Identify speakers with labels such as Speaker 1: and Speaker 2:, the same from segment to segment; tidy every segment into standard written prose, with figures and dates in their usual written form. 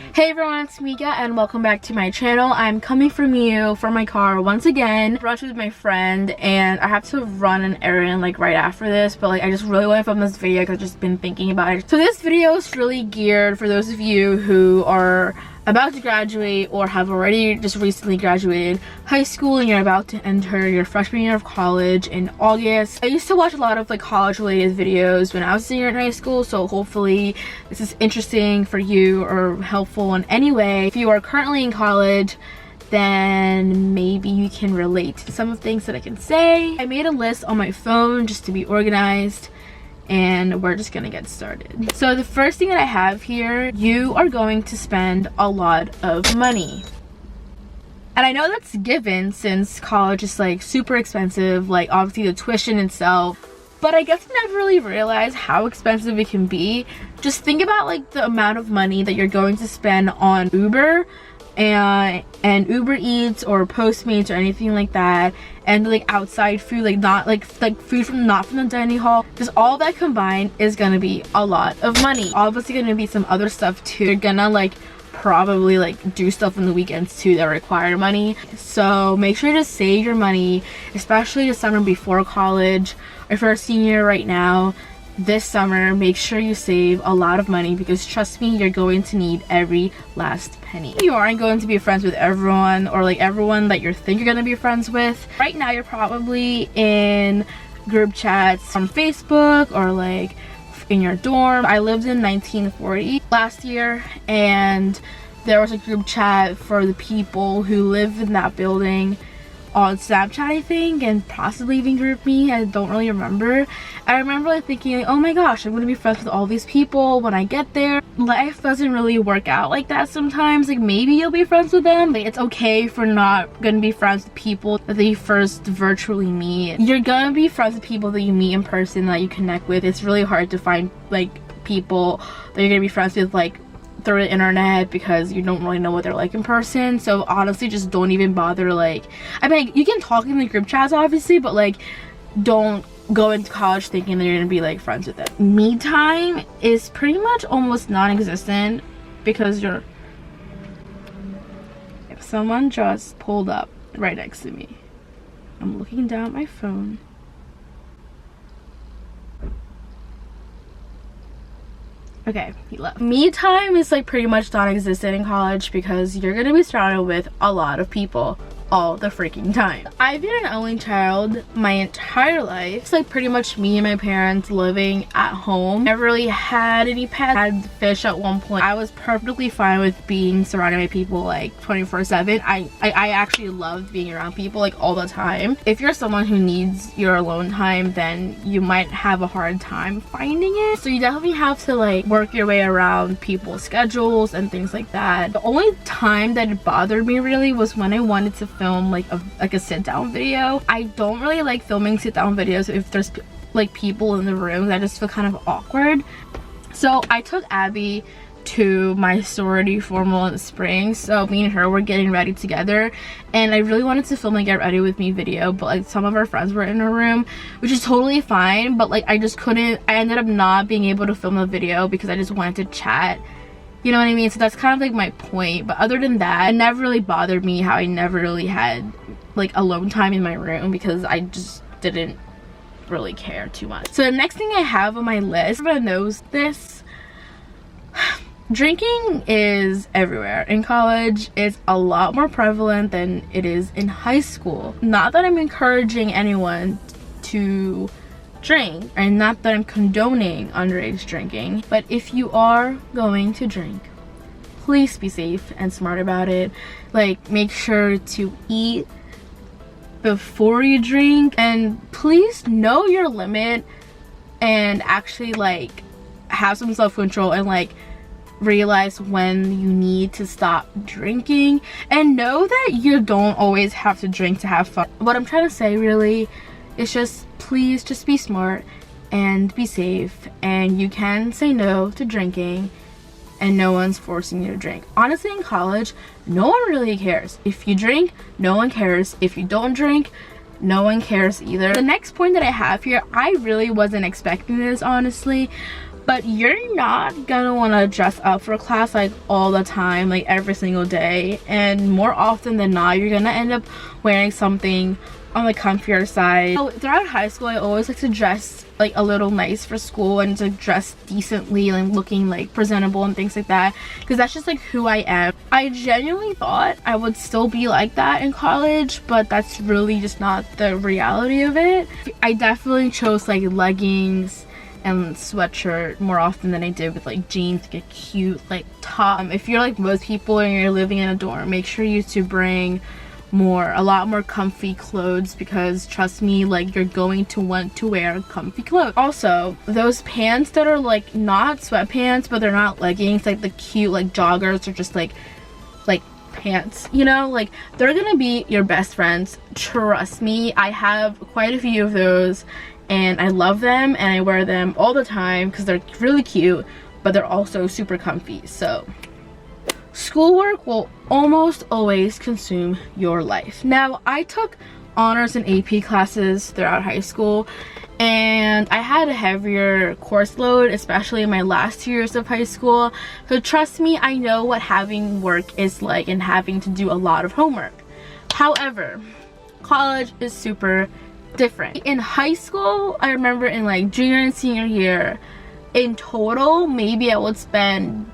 Speaker 1: Hey everyone, it's Mika and welcome back to my channel. I'm coming from my car once again. I rushed with my friend and I have to run an errand like right after this, but like I just really want to film this video because I've just been thinking about it. So this video is really geared for those of you who are about to graduate or have already just recently graduated high school and you're about to enter your freshman year of college in August. I used to watch a lot of like college related videos when I was a senior in high school, so hopefully this is interesting for you or helpful in any way. If you are currently in college, then maybe you can relate to some of the things that I can say. I made a list on my phone just to be organized, and we're just gonna get started. So the first thing that I have here, you are going to spend a lot of money. And I know that's given since college is like super expensive, like obviously the tuition itself, but I guess I never really realized how expensive it can be. Just think about like the amount of money that you're going to spend on Uber and Uber Eats or Postmates or anything like that, and like outside food, like not like food not from the dining hall. Just all that combined is gonna be a lot of money. Obviously gonna be some other stuff too. You're gonna like probably like do stuff on the weekends too that require money, so make sure to save your money, especially the summer before college. If you're a senior right now, this summer make sure you save a lot of money, because trust me, you're going to need every last penny. You aren't going to be friends with everyone or like everyone that you think you're going to be friends with. Right now you're probably in group chats on Facebook or like in your dorm. I lived in 1940 last year, and there was a group chat for the people who live in that building on Snapchat, I think, and possibly even GroupMe. I don't really remember. I remember like thinking like, oh my gosh, I'm gonna be friends with all these people when I get there. Life doesn't really work out like that sometimes. Like maybe you'll be friends with them, but it's okay if you're not gonna be friends with people that you first virtually meet. You're gonna be friends with people that you meet in person, that you connect with. It's really hard to find like people that you're gonna be friends with like through the internet, because you don't really know what they're like in person. So honestly, just don't even bother. Like, I mean, you can talk in the group chats obviously, but like don't go into college thinking that you're gonna be like friends with them. Me time is pretty much almost non-existent, because if someone just pulled up right next to me, I'm looking down at my phone. Okay, he left. Me time is like pretty much non-existent in college, because you're gonna be surrounded with a lot of people all the freaking time. I've been an only child my entire life. It's like pretty much me and my parents living at home. Never really had any pets. I had fish at one point. I was perfectly fine with being surrounded by people like 24/7. I actually loved being around people like all the time. If you're someone who needs your alone time, then you might have a hard time finding it. So you definitely have to like work your way around people's schedules and things like that. The only time that it bothered me really was when I wanted to film like a sit-down video. I don't really like filming sit-down videos if there's like people in the room. I just feel kind of awkward. So I took Abby to my sorority formal in the spring, so me and her were getting ready together, and I really wanted to film a get ready with me video, but like some of our friends were in her room, which is totally fine, but like I just couldn't. I ended up not being able to film a video because I just wanted to chat. You know what I mean? So that's kind of like my point. But other than that, it never really bothered me how I never really had like alone time in my room, because I just didn't really care too much. So the next thing I have on my list, everyone knows this, drinking is everywhere. In college, it's a lot more prevalent than it is in high school. Not that I'm encouraging anyone to drink, and not that I'm condoning underage drinking, but if you are going to drink, please be safe and smart about it. Like, make sure to eat before you drink, and please know your limit and actually like have some self-control and like realize when you need to stop drinking, and know that you don't always have to drink to have fun. What I'm trying to say really is just please just be smart and be safe, and you can say no to drinking and no one's forcing you to drink. Honestly, in college, no one really cares. If you drink, no one cares. If you don't drink, no one cares either. The next point that I have here, I really wasn't expecting this honestly, but you're not gonna want to dress up for class like all the time, like every single day. And more often than not, you're gonna end up wearing something on the comfier side. So throughout high school, I always like to dress like a little nice for school and to dress decently and looking like presentable and things like that, because that's just like who I am. I genuinely thought I would still be like that in college, but that's really just not the reality of it. I definitely chose like leggings and sweatshirt more often than I did with like jeans, like a cute like top. If you're like most people and you're living in a dorm, make sure you to bring a lot more comfy clothes, because trust me, like you're going to want to wear comfy clothes. Also, those pants that are like not sweatpants but they're not leggings, like the cute like joggers or just like pants, you know, like they're gonna be your best friends. Trust me, I have quite a few of those and I love them and I wear them all the time because they're really cute, but they're also super comfy. So schoolwork will almost always consume your life. Now, I took honors and AP classes throughout high school, and I had a heavier course load, especially in my last 2 years of high school. So trust me, I know what having work is like and having to do a lot of homework. However, college is super different. In high school, I remember in like junior and senior year, in total, maybe I would spend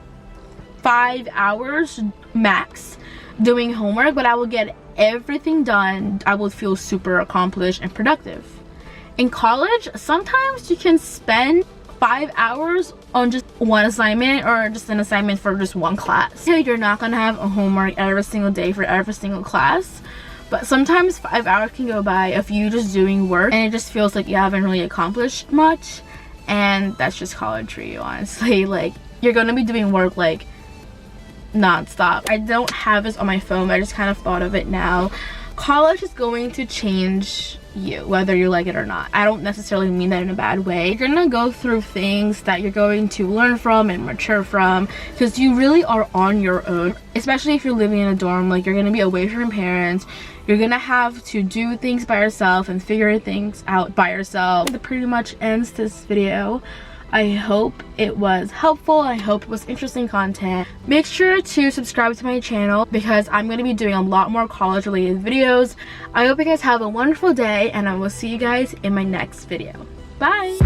Speaker 1: 5 hours max doing homework, but I would get everything done. I would feel super accomplished and productive. In college, sometimes you can spend 5 hours on just one assignment or just an assignment for just one class. You're not gonna have a homework every single day for every single class, but sometimes 5 hours can go by of you just doing work and it just feels like you haven't really accomplished much. And that's just college for you, honestly. Like, you're gonna be doing work like non-stop. I don't have this on my phone, but I just kind of thought of it now. College is going to change you, whether you like it or not. I don't necessarily mean that in a bad way. You're gonna go through things that you're going to learn from and mature from, because you really are on your own. Especially if you're living in a dorm, like you're gonna be away from your parents. You're gonna have to do things by yourself and figure things out by yourself. That pretty much ends this video. I hope it was helpful. I hope it was interesting content. Make sure to subscribe to my channel because I'm going to be doing a lot more college related videos. I hope you guys have a wonderful day and I will see you guys in my next video. Bye!